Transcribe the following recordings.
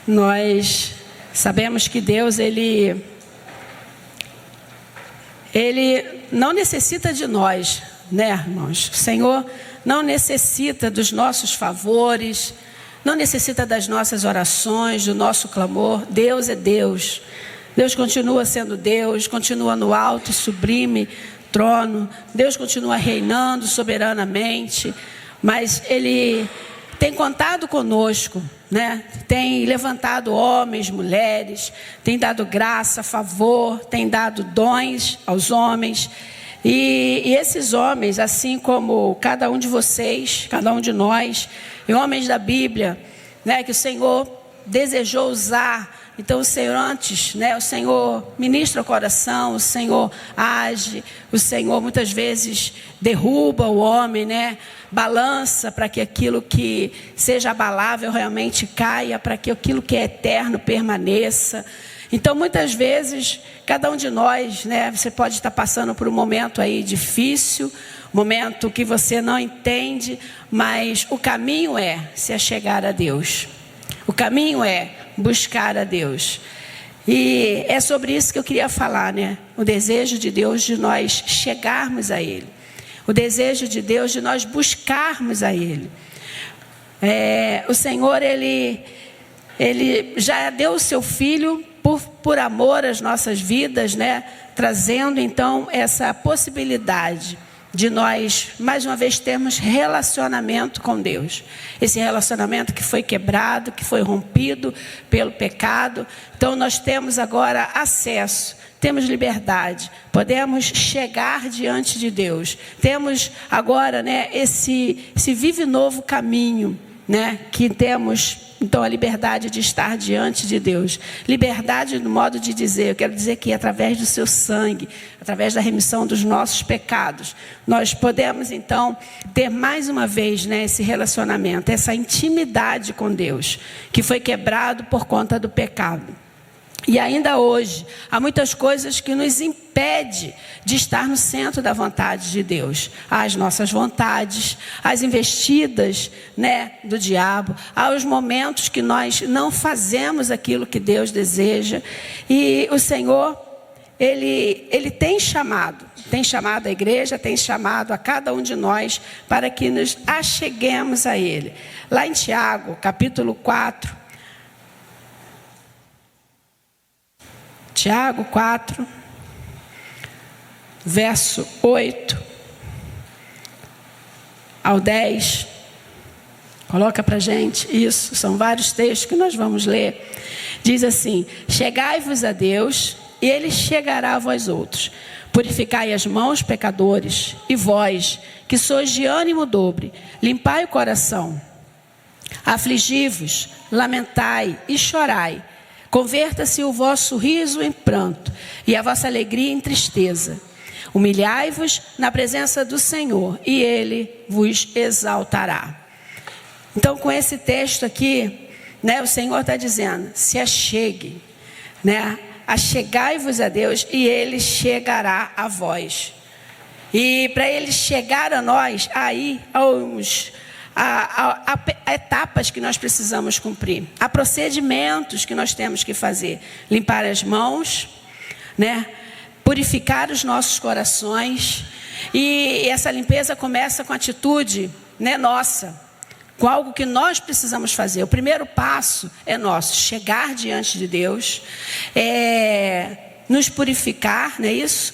Nós sabemos que Deus, Ele não necessita de nós, né, irmãos? O Senhor não necessita dos nossos favores, não necessita das nossas orações, do nosso clamor. Deus é Deus. Deus continua sendo Deus, continua no alto, sublime trono. Deus continua reinando soberanamente, mas Ele tem contado conosco, né? Tem levantado homens, mulheres, tem dado graça, favor, tem dado dons aos homens. E esses homens, assim como cada um de vocês, cada um de nós, e homens da Bíblia, né, que o Senhor desejou usar. Então o Senhor antes, né, o Senhor ministra o coração, o Senhor age, o Senhor muitas vezes derruba o homem, né, balança para que aquilo que seja abalável realmente caia, para que aquilo que é eterno permaneça. Então muitas vezes, cada um de nós, né, você pode estar passando por um momento aí difícil, momento que você não entende, mas o caminho é se achegar a Deus. O caminho é buscar a Deus. E é sobre isso que eu queria falar, né? O desejo de Deus de nós chegarmos a Ele. O desejo de Deus de nós buscarmos a Ele. O Senhor, Ele já deu o seu Filho por amor às nossas vidas, né? Trazendo então essa possibilidade de nós, mais uma vez, termos relacionamento com Deus. Esse relacionamento que foi quebrado, que foi rompido pelo pecado. Então nós temos agora acesso, temos liberdade, podemos chegar diante de Deus. Temos agora, né, esse vive novo caminho, né, que temos então a liberdade de estar diante de Deus. Liberdade no modo de dizer, eu quero dizer que através do seu sangue, através da remissão dos nossos pecados, nós podemos então ter mais uma vez, né, esse relacionamento, essa intimidade com Deus, que foi quebrado por conta do pecado. E ainda hoje, há muitas coisas que nos impedem de estar no centro da vontade de Deus. Há as nossas vontades, as investidas, né, do diabo. Há os momentos que nós não fazemos aquilo que Deus deseja. E o Senhor, Ele tem chamado a igreja, tem chamado a cada um de nós para que nos acheguemos a Ele. Lá em Tiago, capítulo 4, Tiago 4, verso 8 ao 10. Coloca para a gente isso, são vários textos que nós vamos ler. Diz assim: chegai-vos a Deus, e Ele chegará a vós outros. Purificai as mãos, pecadores, e vós, que sois de ânimo dobre, limpai o coração. Afligi-vos, lamentai e chorai. Converta-se o vosso riso em pranto e a vossa alegria em tristeza. Humilhai-vos na presença do Senhor e Ele vos exaltará. Então, com esse texto aqui, né, o Senhor está dizendo: se achegue, né? Achegai-vos a Deus e Ele chegará a vós. E para Ele chegar a nós, aí há etapas que nós precisamos cumprir, há procedimentos que nós temos que fazer: limpar as mãos, né? Purificar os nossos corações. E essa limpeza começa com atitude, né, nossa, com algo que nós precisamos fazer. O primeiro passo é nosso: chegar diante de Deus, nos purificar, não é isso?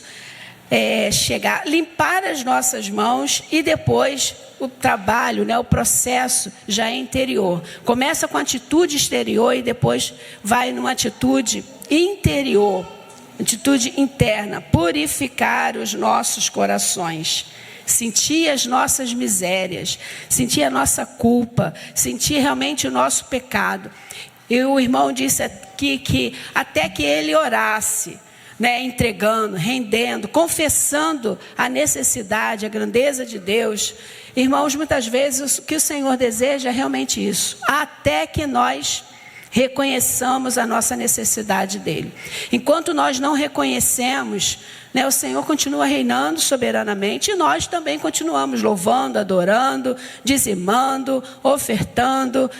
Chegar, limpar as nossas mãos, e depois o trabalho, né, o processo já é interior. Começa com atitude exterior e depois vai numa atitude interior, atitude interna. Purificar os nossos corações, sentir as nossas misérias, sentir a nossa culpa, sentir realmente o nosso pecado. E o irmão disse aqui que até que ele orasse, né, entregando, rendendo, confessando a necessidade, a grandeza de Deus. Irmãos, muitas vezes o que o Senhor deseja é realmente isso: até que nós reconheçamos a nossa necessidade dele. Enquanto nós não reconhecemos, o Senhor continua reinando soberanamente e nós também continuamos louvando, adorando, dizimando, ofertando,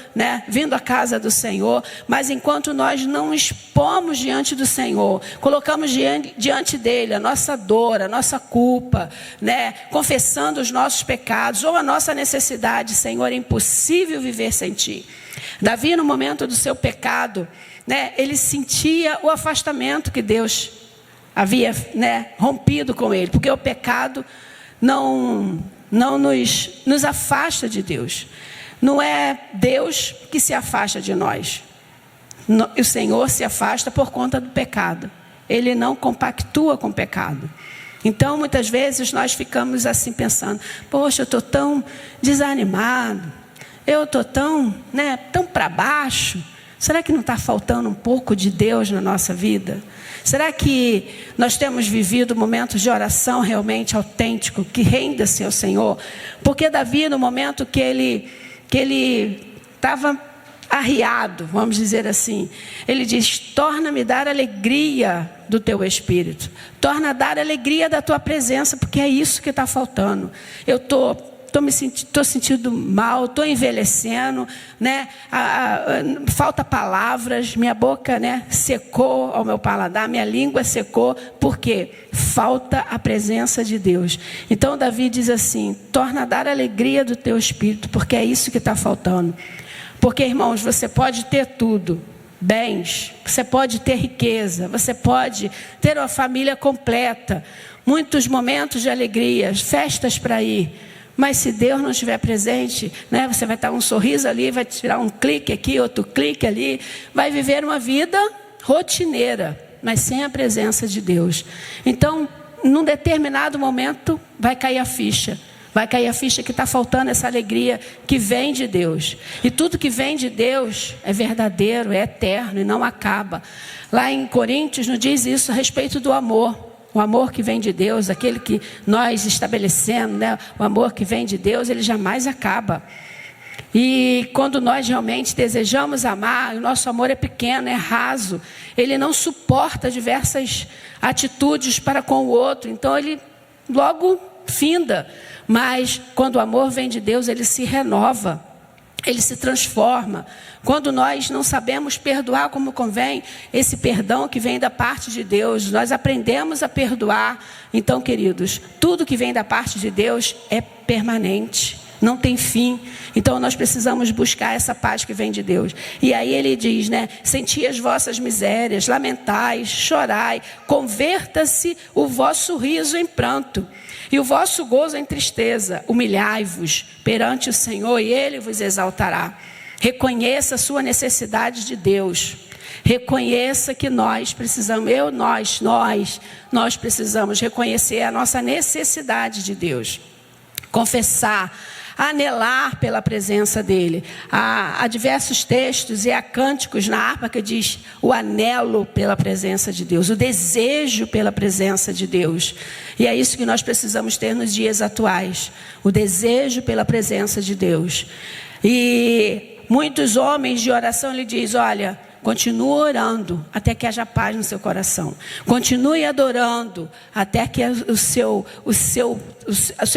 vindo à casa do Senhor. Mas enquanto nós não expomos diante do Senhor, colocamos diante dele a nossa dor, a nossa culpa, confessando os nossos pecados ou a nossa necessidade, Senhor, é impossível viver sem ti. Davi, no momento do seu pecado, ele sentia o afastamento que Deus havia rompido com ele, porque o pecado não nos afasta de Deus. Não é Deus que se afasta de nós. O Senhor se afasta por conta do pecado. Ele não compactua com o pecado. Então, muitas vezes, nós ficamos assim pensando, poxa, eu estou tão desanimado, eu estou tão para baixo. Será que não está faltando um pouco de Deus na nossa vida? Será que nós temos vivido momentos de oração realmente autêntico, que renda-se ao Senhor? Porque Davi, no momento que ele estava arriado, vamos dizer assim, ele diz, torna-me dar alegria do teu Espírito, torna a dar alegria da tua presença, porque é isso que está faltando. Eu estou sentindo mal, estou envelhecendo, falta palavras, minha boca secou ao meu paladar, minha língua secou, porque falta a presença de Deus. Então Davi diz assim, torna a dar alegria do teu Espírito, porque é isso que está faltando. Porque, irmãos, você pode ter tudo, bens, você pode ter riqueza, você pode ter uma família completa, muitos momentos de alegria, festas para ir. Mas se Deus não estiver presente, você vai estar um sorriso ali, vai tirar um clique aqui, outro clique ali, vai viver uma vida rotineira, mas sem a presença de Deus. Então, num determinado momento, vai cair a ficha. Vai cair a ficha que está faltando essa alegria que vem de Deus. E tudo que vem de Deus é verdadeiro, é eterno e não acaba. Lá em Coríntios nos diz isso a respeito do amor. O amor que vem de Deus, aquele que nós estabelecemos, o amor que vem de Deus, ele jamais acaba. E quando nós realmente desejamos amar, o nosso amor é pequeno, é raso. Ele não suporta diversas atitudes para com o outro. Então ele logo finda. Mas quando o amor vem de Deus, ele se renova, ele se transforma. Quando nós não sabemos perdoar como convém, esse perdão que vem da parte de Deus, nós aprendemos a perdoar. Então, queridos, tudo que vem da parte de Deus é permanente, não tem fim. Então nós precisamos buscar essa paz que vem de Deus. E aí ele diz, senti as vossas misérias, lamentai, chorai, converta-se o vosso riso em pranto e o vosso gozo em tristeza. Humilhai-vos perante o Senhor e Ele vos exaltará. Reconheça a sua necessidade de Deus. Reconheça que nós precisamos, nós precisamos reconhecer a nossa necessidade de Deus. Confessar, anelar pela presença dele. Há diversos textos e há cânticos na harpa que diz o anelo pela presença de Deus, o desejo pela presença de Deus. E é isso que nós precisamos ter nos dias atuais, o desejo pela presença de Deus. E muitos homens de oração, ele diz, olha, continue orando até que haja paz no seu coração. Continue adorando até que o seu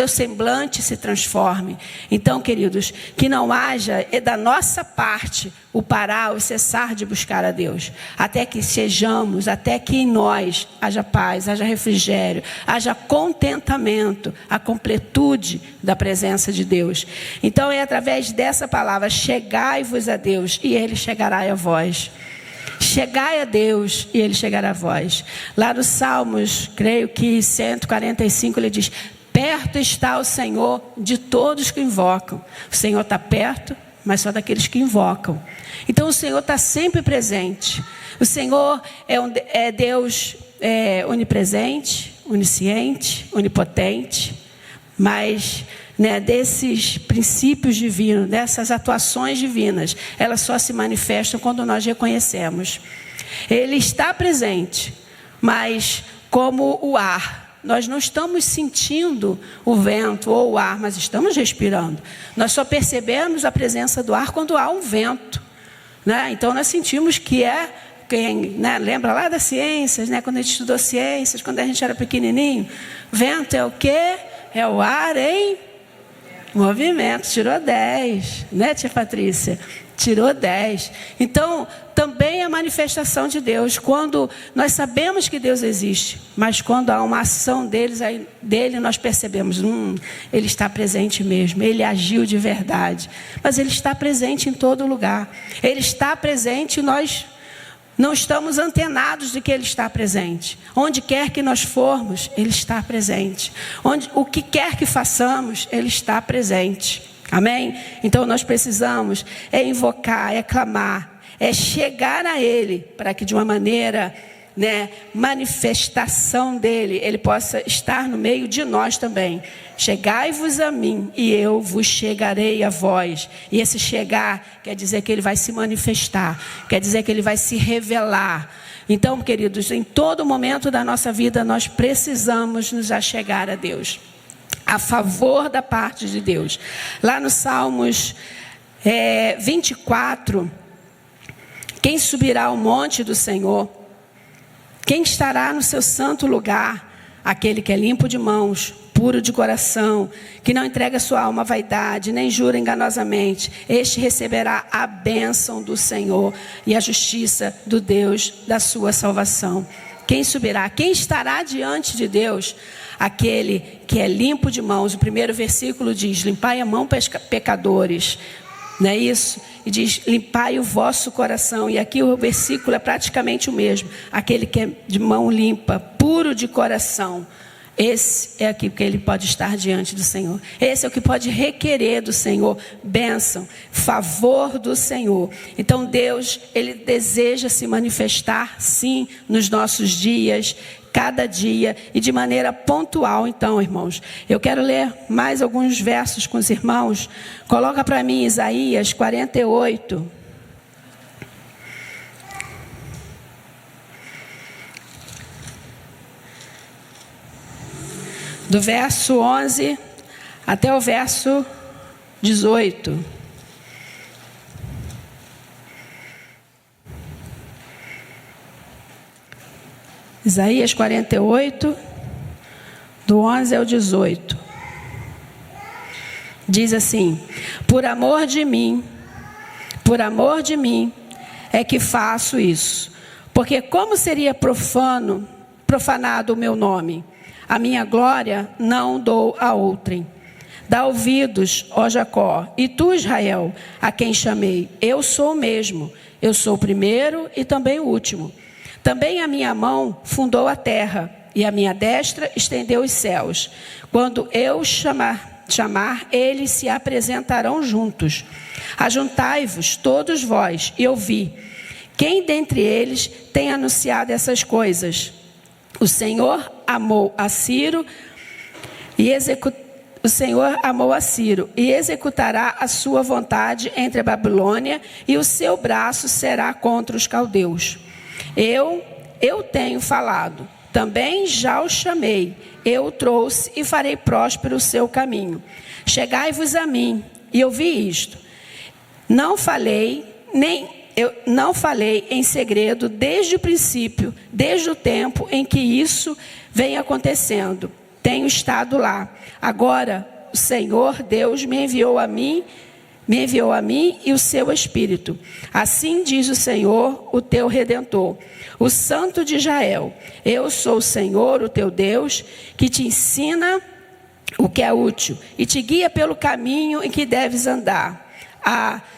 semblante se transforme. Então, queridos, que não haja da nossa parte o parar, o cessar de buscar a Deus. Até que sejamos, até que em nós haja paz, haja refrigério, haja contentamento, a completude da presença de Deus. Então é através dessa palavra, chegai-vos a Deus e Ele chegará a vós. Chegai a Deus e Ele chegará a vós. Lá no Salmos, creio que 145, ele diz, perto está o Senhor de todos que invocam. O Senhor está perto, mas só daqueles que invocam. Então o Senhor está sempre presente. O Senhor é Deus onipresente, onisciente, onipotente, mas desses princípios divinos, dessas atuações divinas, elas só se manifestam quando nós reconhecemos. Ele está presente, mas como o ar, nós não estamos sentindo o vento ou o ar, mas estamos respirando. Nós só percebemos a presença do ar quando há um vento. né? Então nós sentimos que né? Lembra lá das ciências, né? Quando a gente estudou ciências, quando a gente era pequenininho, vento é o quê? É o ar em movimento. Tirou 10, né, tia Patrícia? Tirou 10. Então, também é a manifestação de Deus. Quando nós sabemos que Deus existe, mas quando há uma ação dele, nós percebemos, ele está presente mesmo, ele agiu de verdade. Mas ele está presente em todo lugar. Ele está presente e nós não estamos antenados de que ele está presente. Onde quer que nós formos, ele está presente. O que quer que façamos, ele está presente. Amém? Então nós precisamos invocar, clamar, chegar a ele, para que de uma maneira, né, manifestação dele, ele possa estar no meio de nós também. Chegai-vos a mim e eu vos chegarei a vós. E esse chegar quer dizer que ele vai se manifestar, quer dizer que ele vai se revelar. Então, queridos, em todo momento da nossa vida nós precisamos nos achegar a Deus, a favor da parte de Deus. Lá no Salmos 24, quem subirá ao monte do Senhor? Quem estará no seu santo lugar? Aquele que é limpo de mãos, puro de coração, que não entrega sua alma à vaidade, nem jura enganosamente. Este receberá a bênção do Senhor e a justiça do Deus da sua salvação. Quem subirá? Quem estará diante de Deus? Aquele que é limpo de mãos. O primeiro versículo diz: limpai a mão, pecadores. Não é isso? E diz: limpai o vosso coração. E aqui o versículo é praticamente o mesmo. Aquele que é de mão limpa, puro de coração. Esse é aqui que ele pode estar diante do Senhor. Esse é o que pode requerer do Senhor bênção, favor do Senhor. Então Deus, ele deseja se manifestar sim nos nossos dias, cada dia e de maneira pontual. Então, irmãos, eu quero ler mais alguns versos com os irmãos. Coloca para mim Isaías 48. Do verso 11 até o verso 18. Isaías 48, do 11 ao 18. Diz assim: por amor de mim é que faço isso. Porque como seria profanado o meu nome? A minha glória não dou a outrem. Dá ouvidos, ó Jacó, e tu, Israel, a quem chamei. Eu sou o mesmo, eu sou o primeiro e também o último. Também a minha mão fundou a terra, e a minha destra estendeu os céus. Quando eu chamar, eles se apresentarão juntos. Ajuntai-vos todos vós, e ouvi. Quem dentre eles tem anunciado essas coisas? O Senhor amou a Ciro e executará a sua vontade entre a Babilônia, e o seu braço será contra os caldeus. Eu tenho falado, também já o chamei, eu o trouxe e farei próspero o seu caminho. Chegai-vos a mim e ouvi isto. Não falei em segredo desde o princípio, desde o tempo em que isso vem acontecendo. Tenho estado lá. Agora o Senhor Deus me enviou a mim e o seu Espírito. Assim diz o Senhor, o teu Redentor, o Santo de Israel. Eu sou o Senhor, o teu Deus, que te ensina o que é útil e te guia pelo caminho em que deves andar.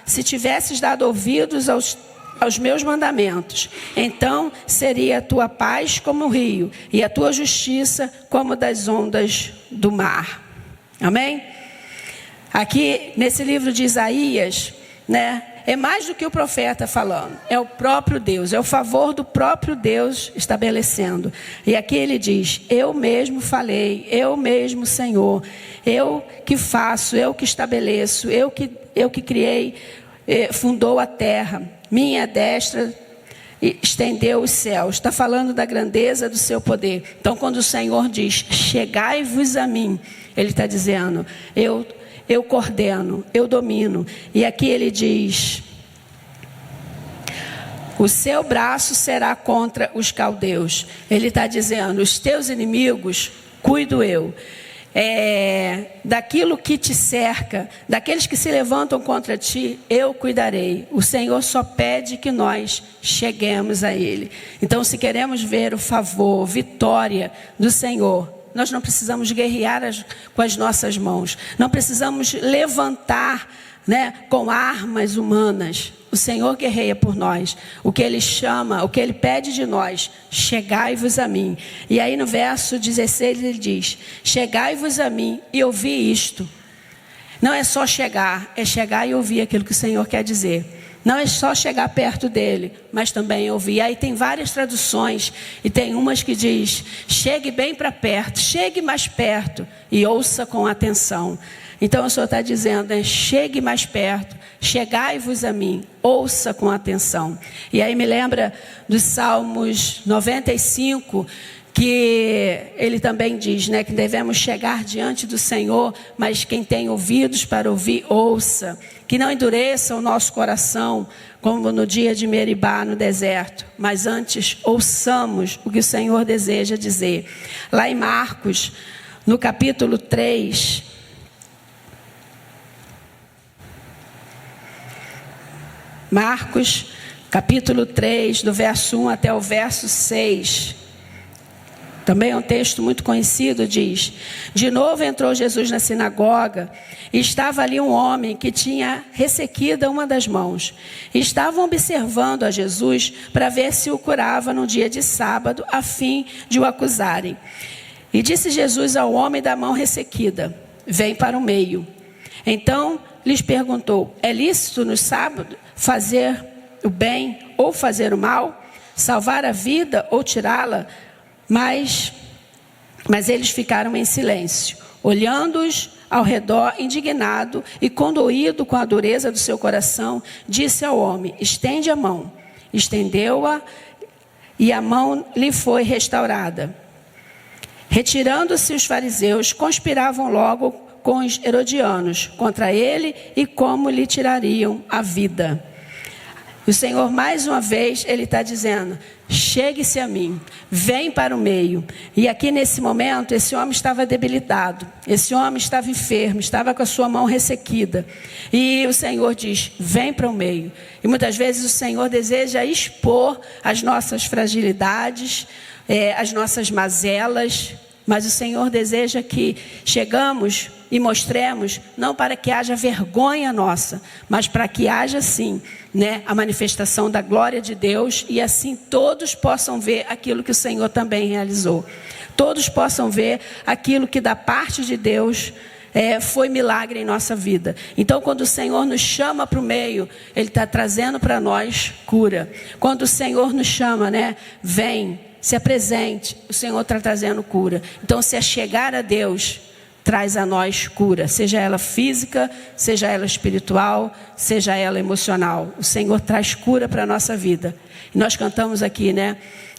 Se tivesses dado ouvidos aos meus mandamentos, então seria a tua paz como o rio e a tua justiça como das ondas do mar. Amém? Aqui nesse livro de Isaías, né, é mais do que o profeta falando, é o próprio Deus, é o favor do próprio Deus estabelecendo. E aqui ele diz: eu mesmo falei, eu mesmo, Senhor, eu que faço, eu que estabeleço, eu que criei, fundou a terra, minha destra estendeu os céus. Está falando da grandeza do seu poder. Então quando o Senhor diz: chegai-vos a mim, ele está dizendo: eu coordeno, eu domino. E aqui ele diz: O seu braço será contra os caldeus. Ele está dizendo, os teus inimigos cuido eu. Daquilo que te cerca, daqueles que se levantam contra ti, eu cuidarei. O Senhor só pede que nós cheguemos a Ele. Então, se queremos ver o favor, vitória do Senhor, nós não precisamos guerrear com as nossas mãos, não precisamos levantar, com armas humanas. O Senhor guerreia por nós. O que Ele chama, o que Ele pede de nós, chegai-vos a mim. E aí no verso 16 Ele diz, chegai-vos a mim e ouvi isto. Não é só chegar, é chegar e ouvir aquilo que o Senhor quer dizer. Não é só chegar perto dele, mas também ouvir. Aí tem várias traduções e tem umas que diz, chegue bem para perto, chegue mais perto e ouça com atenção. Então o Senhor está dizendo, chegue mais perto, chegai-vos a mim, ouça com atenção. E aí me lembra dos Salmos 95, que ele também diz, que devemos chegar diante do Senhor, mas quem tem ouvidos para ouvir, ouça. Que não endureça o nosso coração, como no dia de Meribá, no deserto, mas antes ouçamos o que o Senhor deseja dizer. Lá em Marcos, no capítulo 3, Marcos, capítulo 3, do verso 1 até o verso 6. Também é um texto muito conhecido, diz: de novo entrou Jesus na sinagoga, e estava ali um homem que tinha ressequida uma das mãos. E estavam observando a Jesus para ver se o curava no dia de sábado, a fim de o acusarem. E disse Jesus ao homem da mão ressequida, vem para o meio. Então lhes perguntou, é lícito no sábado fazer o bem ou fazer o mal? Salvar a vida ou tirá-la? Mas eles ficaram em silêncio, olhando-os ao redor, indignado e condoído com a dureza do seu coração, disse ao homem, estende a mão. Estendeu-a e a mão lhe foi restaurada. Retirando-se os fariseus, conspiravam logo com os herodianos contra ele e como lhe tirariam a vida. O Senhor, mais uma vez, Ele está dizendo, chegue-se a mim, vem para o meio. E aqui nesse momento, esse homem estava debilitado, esse homem estava enfermo, estava com a sua mão ressequida. E o Senhor diz, vem para o meio. E muitas vezes o Senhor deseja expor as nossas fragilidades, as nossas mazelas, mas o Senhor deseja que chegamos e mostremos, não para que haja vergonha nossa, mas para que haja sim, a manifestação da glória de Deus, e assim todos possam ver aquilo que o Senhor também realizou. Todos possam ver aquilo que da parte de Deus foi milagre em nossa vida. Então quando o Senhor nos chama para o meio, Ele está trazendo para nós cura. Quando o Senhor nos chama, vem, se apresente, o Senhor está trazendo cura. Então se chegar a Deus, traz a nós cura, seja ela física, seja ela espiritual, seja ela emocional. O Senhor traz cura para a nossa vida. E nós cantamos aqui,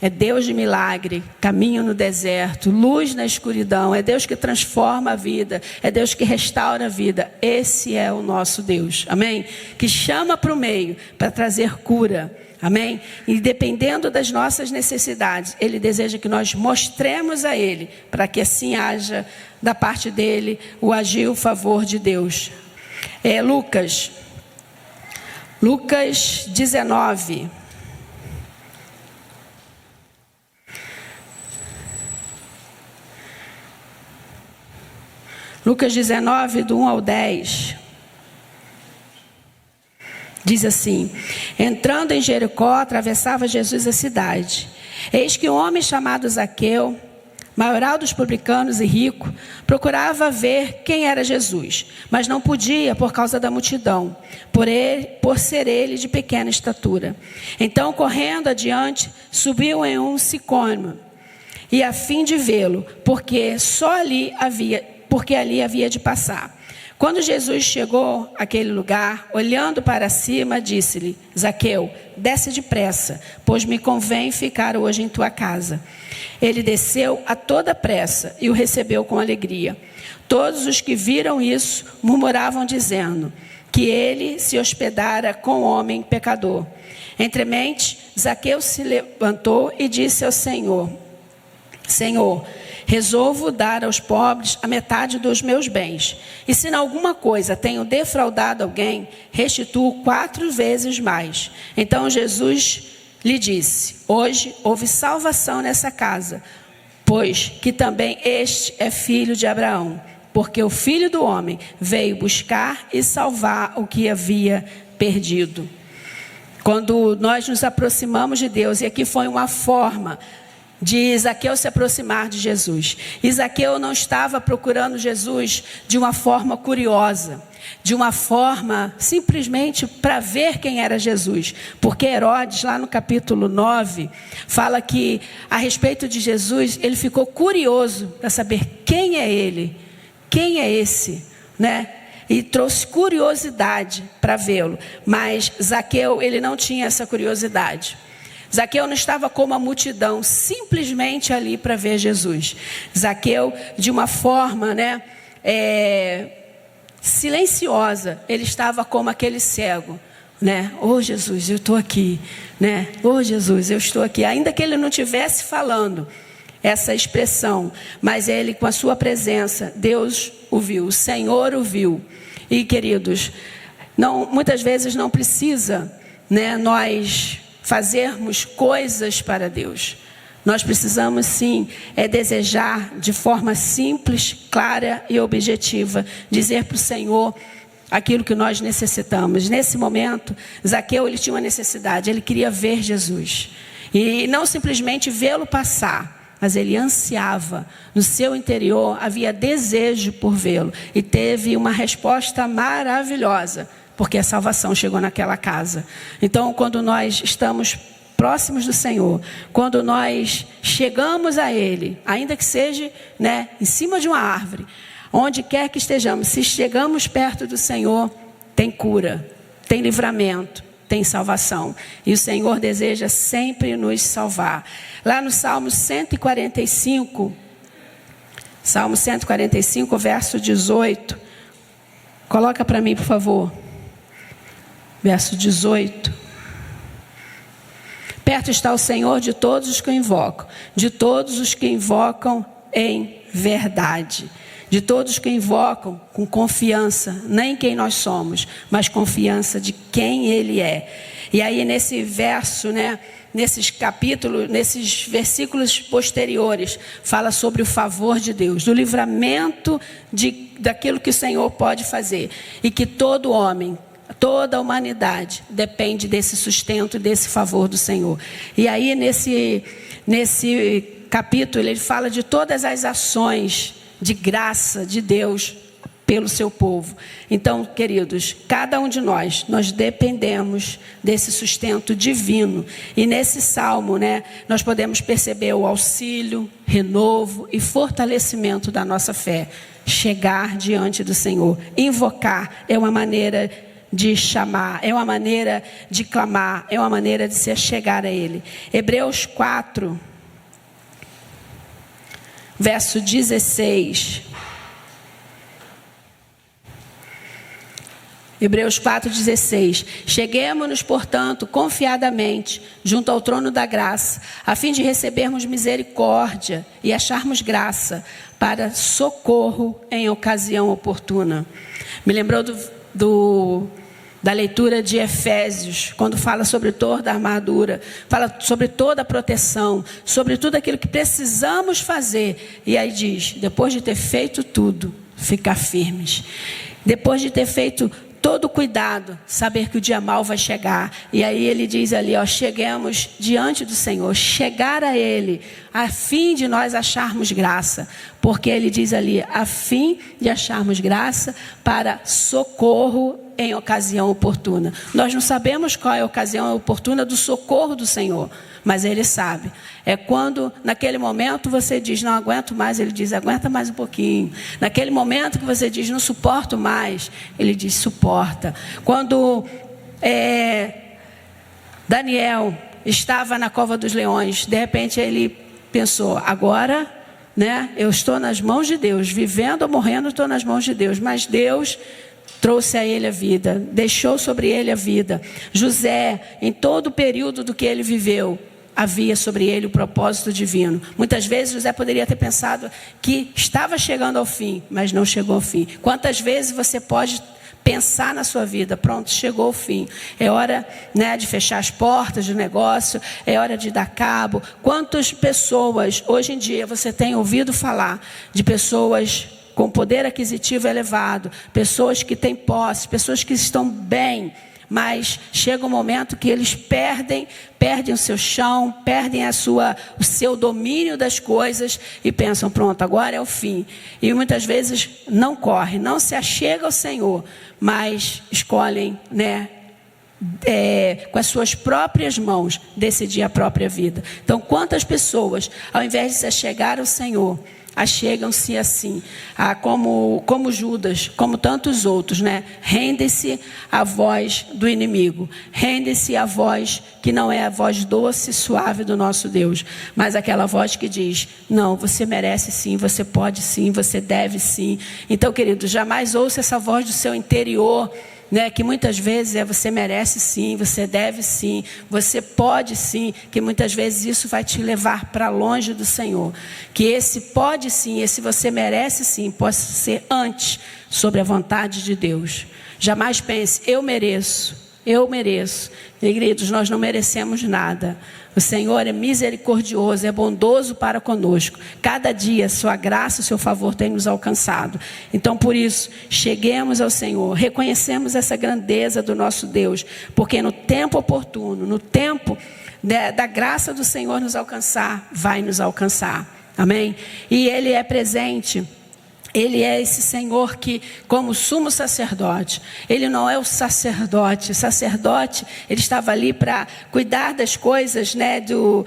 é Deus de milagre, caminho no deserto, luz na escuridão. É Deus que transforma a vida, é Deus que restaura a vida. Esse é o nosso Deus, amém? Que chama para o meio, para trazer cura. Amém? E dependendo das nossas necessidades, Ele deseja que nós mostremos a Ele, para que assim haja da parte dEle o agir, o favor de Deus. Lucas 19. Lucas 19, do 1 ao 10. Diz assim, entrando em Jericó, atravessava Jesus a cidade. Eis que um homem chamado Zaqueu, maioral dos publicanos e rico, procurava ver quem era Jesus, mas não podia por causa da multidão, por ser ele de pequena estatura. Então, correndo adiante, subiu em um sicômoro, e a fim de vê-lo, porque ali havia de passar. Quando Jesus chegou àquele lugar, olhando para cima, disse-lhe, Zaqueu, desce depressa, pois me convém ficar hoje em tua casa. Ele desceu a toda pressa e o recebeu com alegria. Todos os que viram isso murmuravam dizendo que ele se hospedara com homem pecador. Entremente, Zaqueu se levantou e disse ao Senhor: Senhor, resolvo dar aos pobres a metade dos meus bens. E se em alguma coisa tenho defraudado alguém, restituo 4 vezes mais. Então Jesus lhe disse: hoje houve salvação nessa casa, pois que também este é filho de Abraão. Porque o Filho do Homem veio buscar e salvar o que havia perdido. Quando nós nos aproximamos de Deus, e aqui foi uma forma de Zaqueu se aproximar de Jesus. E Zaqueu não estava procurando Jesus de uma forma curiosa, de uma forma simplesmente para ver quem era Jesus. Porque Herodes, lá no capítulo 9, fala que a respeito de Jesus, ele ficou curioso para saber quem é ele, quem é esse, né? E trouxe curiosidade para vê-lo. Mas Zaqueu, ele não tinha essa curiosidade. Zaqueu não estava como a multidão, simplesmente ali para ver Jesus. Zaqueu, de uma forma, né, silenciosa, ele estava como aquele cego, né? Oh Jesus, eu estou aqui, né? Oh Jesus, eu estou aqui. Ainda que ele não estivesse falando essa expressão, mas ele, com a sua presença, Deus o viu, o Senhor o viu. E queridos, muitas vezes não precisa, né, nós fazermos coisas para Deus. Nós precisamos sim, desejar de forma simples, clara e objetiva, dizer para o Senhor aquilo que nós necessitamos. Nesse momento, Zaqueu, ele tinha uma necessidade, ele queria ver Jesus. E não simplesmente vê-lo passar, mas ele ansiava, no seu interior havia desejo por vê-lo. E teve uma resposta maravilhosa, porque a salvação chegou naquela casa. Então, quando nós estamos próximos do Senhor, quando nós chegamos a Ele, ainda que seja, né, em cima de uma árvore, onde quer que estejamos, se chegamos perto do Senhor, tem cura, tem livramento, tem salvação. E o Senhor deseja sempre nos salvar. Lá no Salmo 145, verso 18. Coloca para mim, por favor. Verso 18. Perto está o Senhor de todos os que o invocam, de todos os que invocam em verdade. De todos que invocam com confiança, nem em quem nós somos, mas confiança de quem Ele é. E aí nesse verso, né, nesses capítulos, nesses versículos posteriores, fala sobre o favor de Deus, do livramento daquilo que o Senhor pode fazer. E que todo homem, toda a humanidade depende desse sustento, desse favor do Senhor. E aí nesse capítulo ele fala de todas as ações de graça de Deus pelo seu povo. Então, queridos, cada um de nós dependemos desse sustento divino. E nesse salmo, né, nós podemos perceber o auxílio, renovo e fortalecimento da nossa fé. Chegar diante do Senhor, invocar é uma maneira de chamar, é uma maneira de clamar, é uma maneira de se achegar a Ele. Hebreus 4, verso 16. Hebreus 4,16. Cheguemo-nos, portanto, confiadamente junto ao trono da graça, a fim de recebermos misericórdia e acharmos graça para socorro em ocasião oportuna. Me lembrou da leitura de Efésios, quando fala sobre toda a armadura, fala sobre toda a proteção, sobre tudo aquilo que precisamos fazer. E aí diz, depois de ter feito tudo, ficar firmes. Depois de ter feito todo cuidado, saber que o dia mau vai chegar. E aí ele diz ali, cheguemos diante do Senhor, chegar a Ele, a fim de nós acharmos graça. Porque ele diz ali, a fim de acharmos graça para socorro em ocasião oportuna. Nós não sabemos qual é a ocasião oportuna do socorro do Senhor, mas Ele sabe. É quando, naquele momento, você diz, não aguento mais, Ele diz, aguenta mais um pouquinho. Naquele momento que você diz, não suporto mais, Ele diz, suporta. Quando Daniel estava na cova dos leões, de repente ele pensou, agora, né, eu estou nas mãos de Deus, vivendo ou morrendo, estou nas mãos de Deus, mas Deus trouxe a ele a vida, deixou sobre ele a vida. José, em todo o período do que ele viveu, havia sobre ele o propósito divino. Muitas vezes José poderia ter pensado que estava chegando ao fim, mas não chegou ao fim. Quantas vezes você pode pensar na sua vida, pronto, chegou o fim, é hora, né, de fechar as portas do negócio, é hora de dar cabo. Quantas pessoas hoje em dia você tem ouvido falar de pessoas com poder aquisitivo elevado, pessoas que têm posse, pessoas que estão bem, mas chega um momento que eles perdem o seu chão, perdem o seu domínio das coisas e pensam, pronto, agora é o fim. E muitas vezes não corre, não se achega ao Senhor, mas escolhem, né, com as suas próprias mãos, decidir a própria vida. Então, quantas pessoas, ao invés de se achegar ao Senhor, achegam-se assim, como Judas, como tantos outros, né? Rendem-se à voz do inimigo, rendem-se à voz que não é a voz doce e suave do nosso Deus, mas aquela voz que diz, não, você merece sim, você pode sim, você deve sim. Então, querido, jamais ouça essa voz do seu interior, né, que muitas vezes você merece sim, você deve sim, você pode sim, que muitas vezes isso vai te levar para longe do Senhor. Que esse pode sim, esse você merece sim, possa ser antes sobre a vontade de Deus. Jamais pense, eu mereço. Queridos, nós não merecemos nada. O Senhor é misericordioso, é bondoso para conosco. Cada dia, sua graça e seu favor tem nos alcançado. Então, por isso, cheguemos ao Senhor, reconhecemos essa grandeza do nosso Deus, porque no tempo oportuno, no tempo da graça do Senhor nos alcançar, vai nos alcançar. Amém? E Ele é presente. Ele é esse Senhor que, como sumo sacerdote, Ele não é o sacerdote. O sacerdote, ele estava ali para cuidar das coisas, né, do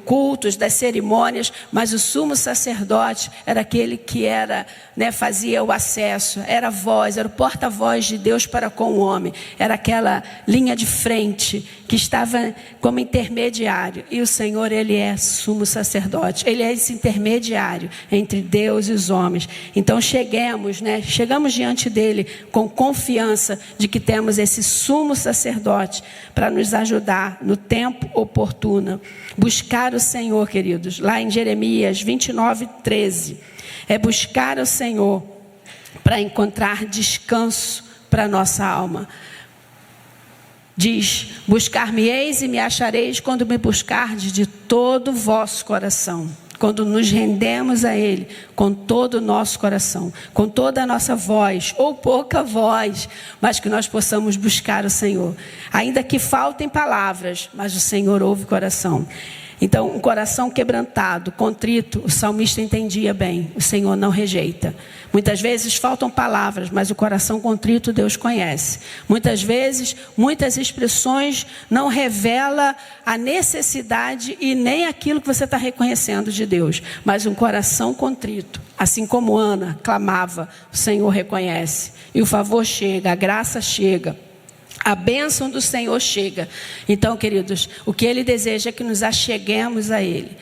culto, das cerimônias, mas o sumo sacerdote era aquele que era, né, fazia o acesso, era a voz, era o porta-voz de Deus para com o homem, era aquela linha de frente que estava como intermediário. E o Senhor, Ele é sumo sacerdote, Ele é esse intermediário entre Deus e os homens. Então chegamos diante dele com confiança de que temos esse sumo sacerdote para nos ajudar no tempo oportuno. Buscar o Senhor, queridos, lá em Jeremias 29:13, é buscar o Senhor para encontrar descanso para a nossa alma. Diz, buscar-me-eis e me achareis quando me buscardes de todo o vosso coração. Quando nos rendemos a Ele com todo o nosso coração, com toda a nossa voz, ou pouca voz, mas que nós possamos buscar o Senhor. Ainda que faltem palavras, mas o Senhor ouve o coração. Então, um coração quebrantado, contrito, o salmista entendia bem, o Senhor não rejeita. Muitas vezes faltam palavras, mas o coração contrito Deus conhece. Muitas vezes, muitas expressões não revelam a necessidade e nem aquilo que você está reconhecendo de Deus. Mas um coração contrito, assim como Ana clamava, o Senhor reconhece. E o favor chega, a graça chega. A bênção do Senhor chega. Então, queridos, o que Ele deseja é que nos acheguemos a Ele.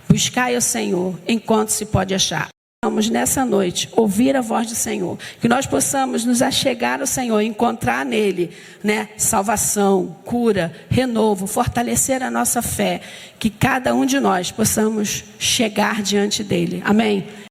Buscai o Senhor enquanto se pode achar. Vamos nessa noite ouvir a voz do Senhor. Que nós possamos nos achegar ao Senhor, encontrar nele, né, salvação, cura, renovo, fortalecer a nossa fé. Que cada um de nós possamos chegar diante dele. Amém?